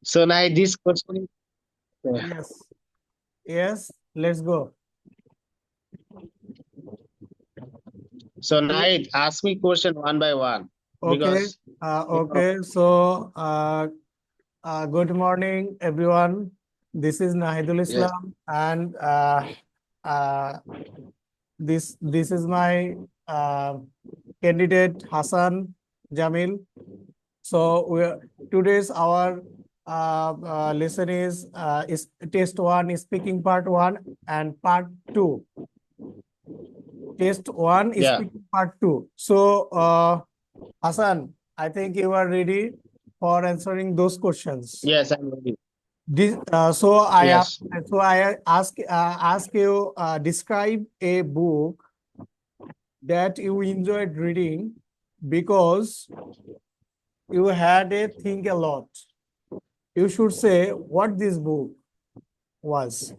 So now this question is, Yes. Yes. Let's go. so now ask me question one by one Okay. because you know, Okay. So, good morning, everyone. This is Nahidul yes, Islam, and uh, this is my uh, candidate Hasan Jamil. So, today's our lesson is test one, is speaking part one, and part two. Test one is yeah, speaking part two. So, Hasan, I think you are ready for answering those questions. yes, I'm ready. This, so Yes. I ask you describe a book that you enjoyed reading because you had a think a lot. You should say what this book was.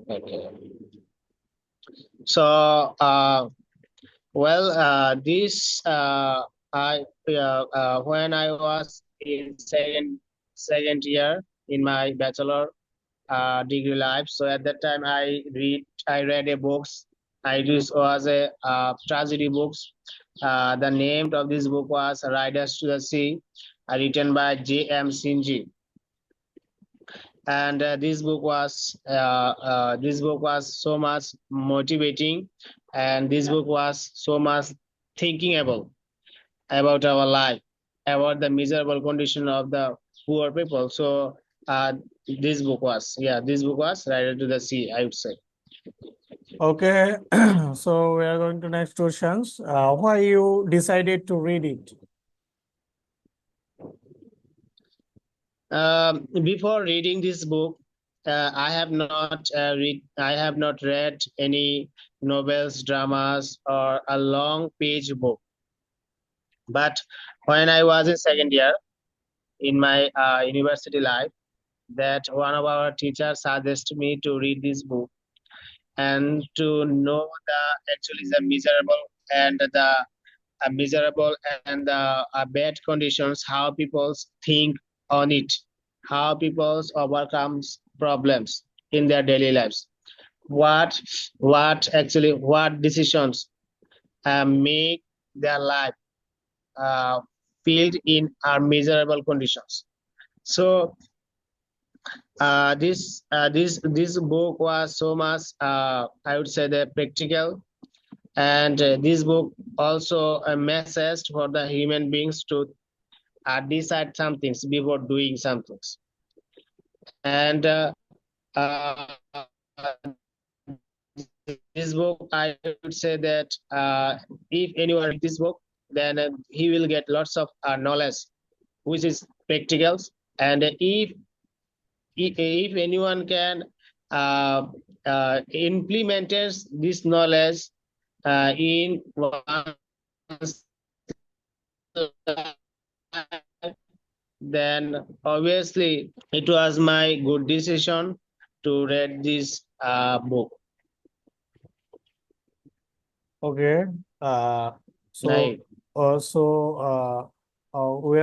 Okay. So, well, this I when I was in second year in my bachelor degree life. So at that time, I read a books. This was a tragedy books. The name of this book was Riders to the Sea, written by J.M. Sinji. And this book was so much motivating, and this book was so much thinking about our life, about the miserable condition of the poor people. So this book was Rider to the Sea, I would say. Okay, so we are going to next questions. Why you decided to read it? Before reading this book, I have not read any novels, dramas, or a long page book. But when I was in second year in my university life, that one of our teachers suggested me to read this book and to know the actually the miserable and the bad conditions, how people think on it, how people overcomes problems in their daily lives, what decisions make their life uh, filled in our miserable conditions. So this book was so much I would say the practical, and this book also a message for the human beings to decide some things before doing some things. And uh, this book, I would say that if anyone read this book, then he will get lots of knowledge, which is practicals. And if anyone can uh, implement this knowledge in one, then obviously it was my good decision to read this book. Okay. Uh, so Right. we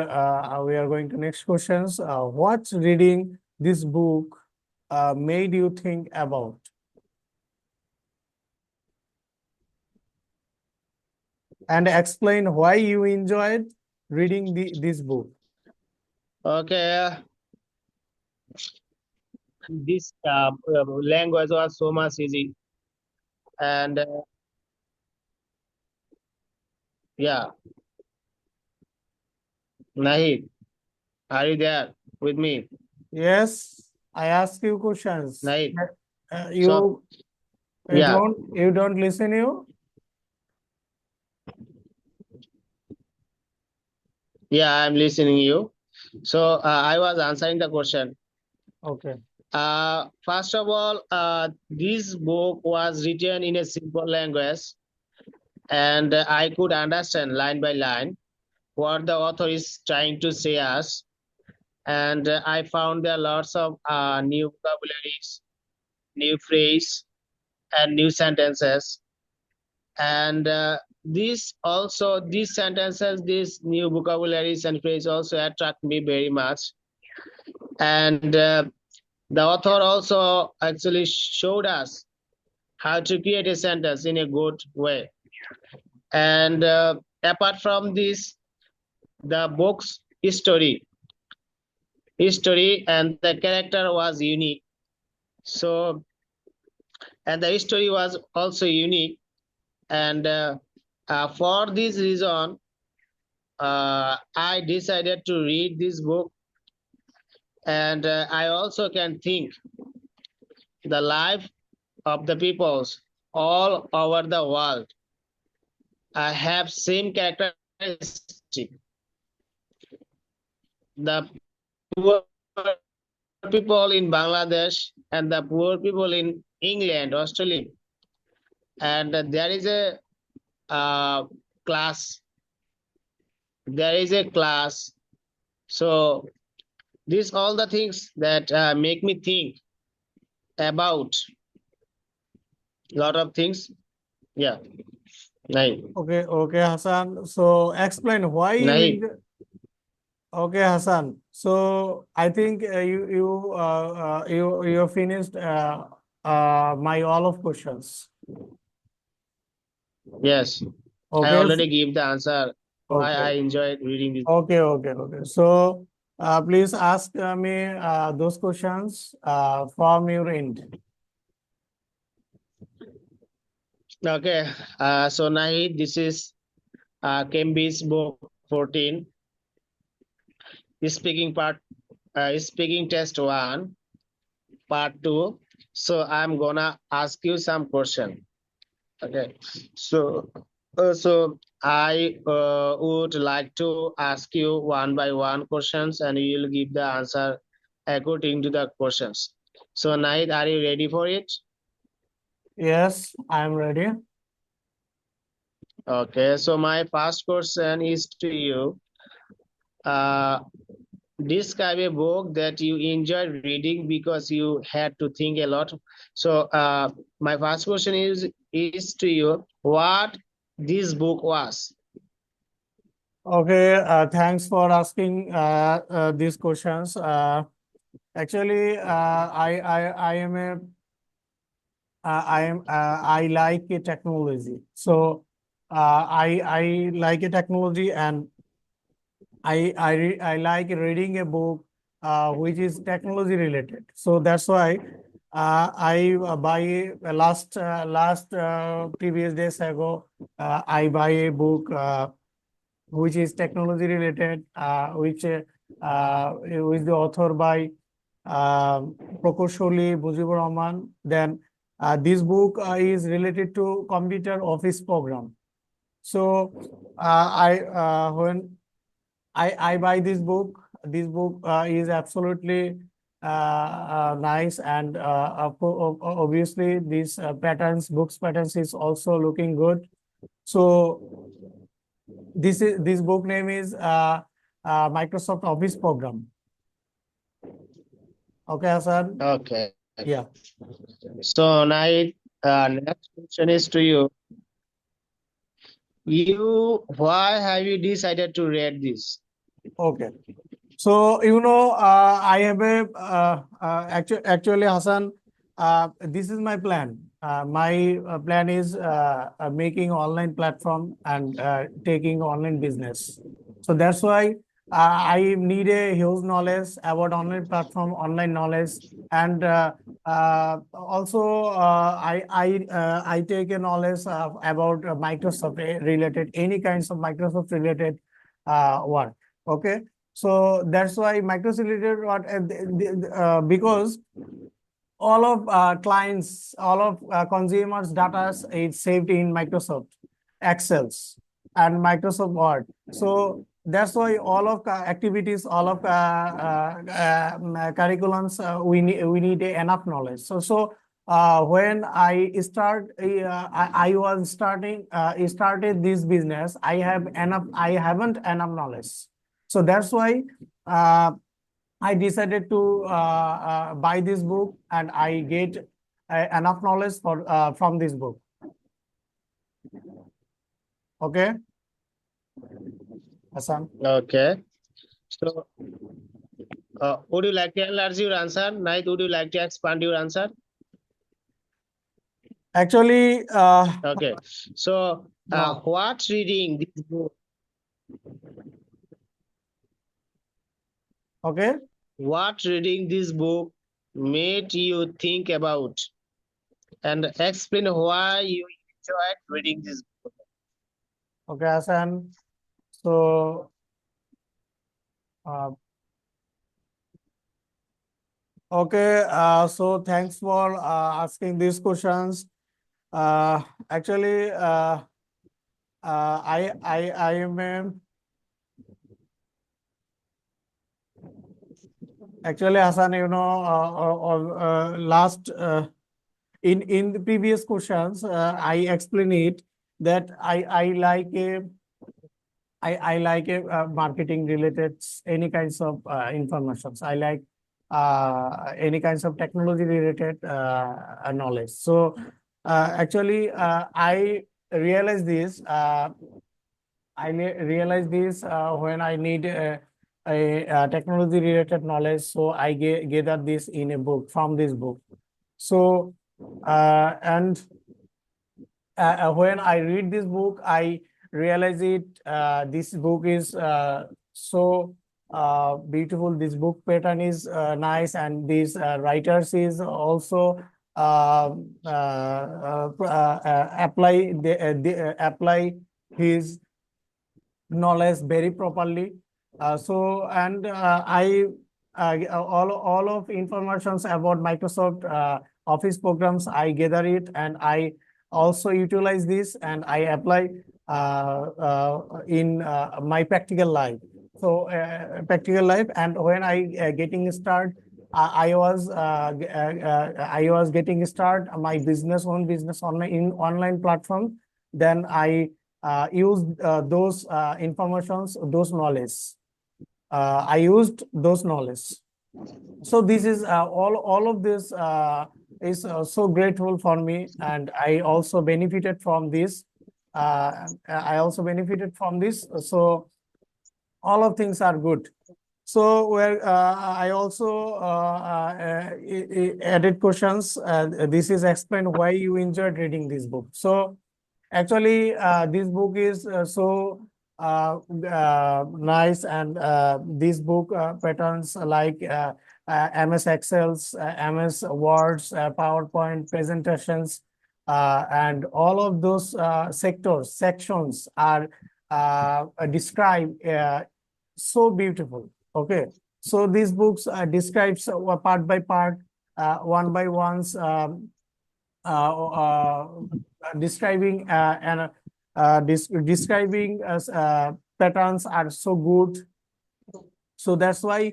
are going to next questions. What reading this book made you think about? And explain why you enjoyed reading this book. Okay. This language was so much easy, and yeah, Nahid, are you there with me? Yes, I ask you questions. Nahid. Uh, So you yeah, you don't listen you? yeah, I'm listening you. So I was answering the question. Okay. First of all, this book was written in a simple language, and I could understand line by line what the author is trying to say us. And I found there are lots of new vocabularies, new phrase, and new sentences. And these sentences, these new vocabularies and phrase also attract me very much. And the author also actually showed us how to create a sentence in a good way. And apart from this, the book's history and the character was unique. So, and the history was also unique. And for this reason, I decided to read this book. And I also can think the life of the peoples all over the world have same characteristic. The poor people in Bangladesh and the poor people in England, Australia, and there is a class. There is a class. So these all the things that make me think about a lot of things. Yeah, Nahi. Okay, Hassan. So explain why you Nahi. enjoy. Okay, Hassan. So I think you finished my all of questions. Yes, I Okay, already gave the answer why okay, I enjoyed reading this. okay. So please ask me those questions from your end. Okay, so Nahi, this is Cambridge book 14, speaking part, speaking test 1, part 2. So I'm gonna ask you some question. Okay, so I would like to ask you one by one questions, and you will give the answer according to the questions. So Nahid, are you ready for it? Yes, I'm ready. Okay, so my first question is to you. Uh, Describe a book that you enjoyed reading because you had to think a lot. So my first question is to you. What this book was? Okay, thanks for asking these questions. Actually, I am a I like a technology. So I like a technology, and I like reading a book which is technology related. So that's why I buy last previous days ago I buy a book which is technology related, which the author by প্রকৌশলী Mujibur Rahman. Then this book is related to computer office program. So I when I buy this book. This book is absolutely nice, and obviously this books patterns is also looking good. So this book name is Microsoft Office program. Okay, Hassan. Okay. Yeah. So now, next question is to you. Why have you decided to read this? Okay. So, I have a actually, Hassan, this is my plan. My plan is making online platform and taking online business. So that's why I need a huge knowledge about online platform, online knowledge, and also I take a knowledge about Microsoft related, any kinds of Microsoft related work. Okay. So that's why micro-related because all of clients, all of consumers' data is saved in Microsoft Excels and Microsoft Word. So that's why all of activities, all of curriculums, we need enough knowledge. So when I was started this business, I haven't enough knowledge. So that's why I decided to buy this book, and I get enough knowledge from this book. Okay, Hassan. Okay. So Would you like to enlarge your answer? Nahid, would you like to expand your answer? Actually, Okay. So, no. what reading this book? Okay. What reading this book made you think about, and explain why you enjoyed reading this book? Okay, Hasan. So, uh, okay. So thanks for asking these questions. Actually, I am actually, Hasan. Last in the previous questions, I explained it that I like marketing related any kinds of informations. I like any kinds of technology related knowledge. So actually, I realized this. Realize this when I need technology related knowledge. So I gather this in a book from this book. So and when I read this book, I realize it. This book is so beautiful. This book pattern is nice, and these writers is also apply his knowledge very properly. I all of informations about Microsoft Office programs, I gather it, and I also utilize this, and I apply in my practical life. So practical life, and when I getting start, I was getting start my business on my in online platform. Then I use those informations, those knowledge. I used those knowledge. So this is all of this is so grateful for me, and I also benefited from this. I also benefited from this. So all of things are good. So where I also added questions. This is explained why you enjoyed reading this book. So actually, this book is so nice, and this book patterns like MS Excel's, MS Words, PowerPoint presentations, and all of those sections are described so beautiful. Okay, so these books describes part by part, one by ones. Uh, uh, Describing and describing patterns are so good. So that's why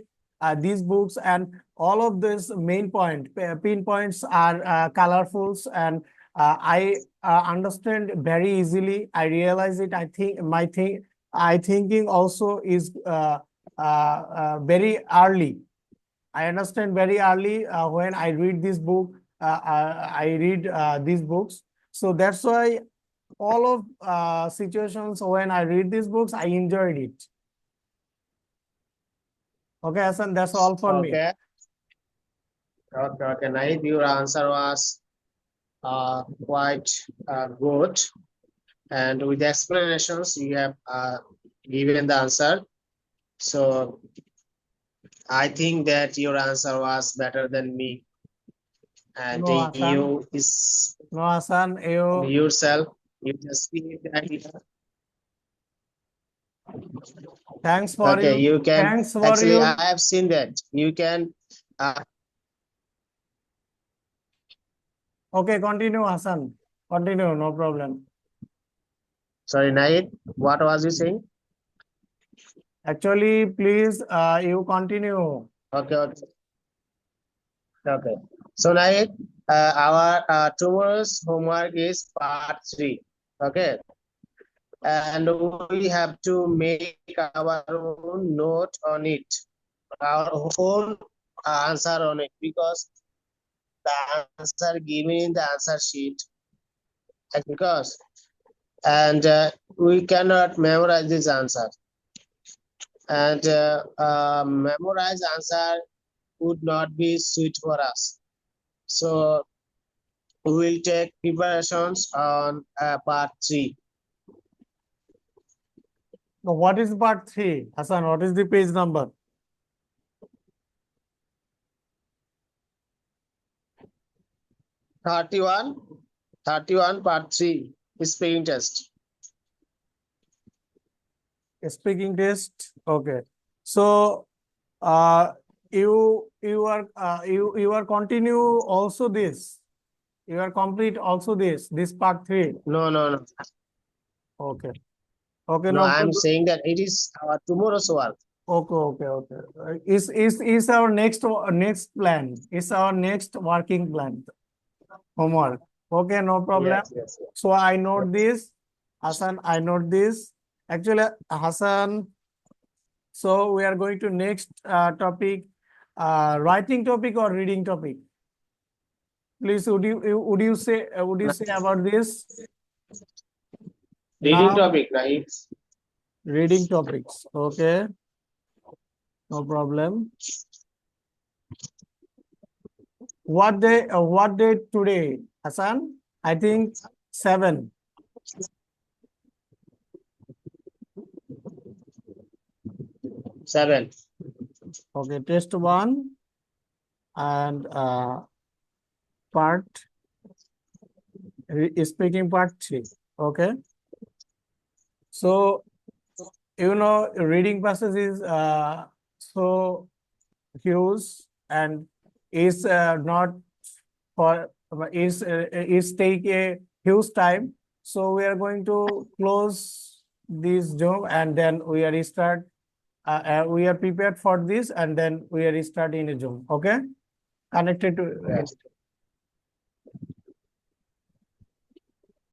these books and all of these main pinpoints are colorfuls, and I understand very easily. I realize it. I thinking also is very early. I understand very early when I read this book. I read these books, so that's why all of situations when I read these books, I enjoyed it. Okay, Hassan, that's all for me. Okay. Okay. Nahid, your answer was quite good, and with the explanations you have given the answer. So I think that your answer was better than me, and No, Hassan. you is No, Hassan, you. yourself. You just feel that. Thanks for Okay, you. you can Thanks for actually. your. I have seen that you can. Okay, continue, Hassan. Continue, no problem. Sorry, Nahid. What was you saying? Actually, please, you continue. Okay. Okay. Okay. So Nahid, our tomorrow's homework is part 3. Okay, and we have to make our own note on it, our own answer on it, because the answer given in the answer sheet, because and we cannot memorize this answer. and memorize answer would not be sweet for us. So we will take preparations on part 3. Now, what is part 3? Hasan, what is the page number? 31, 31 part 3 speaking test. Speaking test. Okay. So you are continue also this. You are complete also this part 3. No. Okay. Okay, No, no I'm problem. saying that it is our tomorrow's work. Okay. Is our next plan? Is our next working plan? Homework. Okay, no problem. Yes. So I note this. Hasan, I note this. Actually, Hasan, so we are going to next topic, writing topic or reading topic. Please, would you say about this? Reading Now, topic, right? reading topics. Okay, no problem. What day? What day today, Hasan? I think 7. 7. Okay, test 1 and speaking part 3. Okay. So, reading process is so huge and is not for is take a huge time. So we are going to close this Zoom and then we are start. We are prepared for this and then we are starting a Zoom. Okay, connected to. Yes.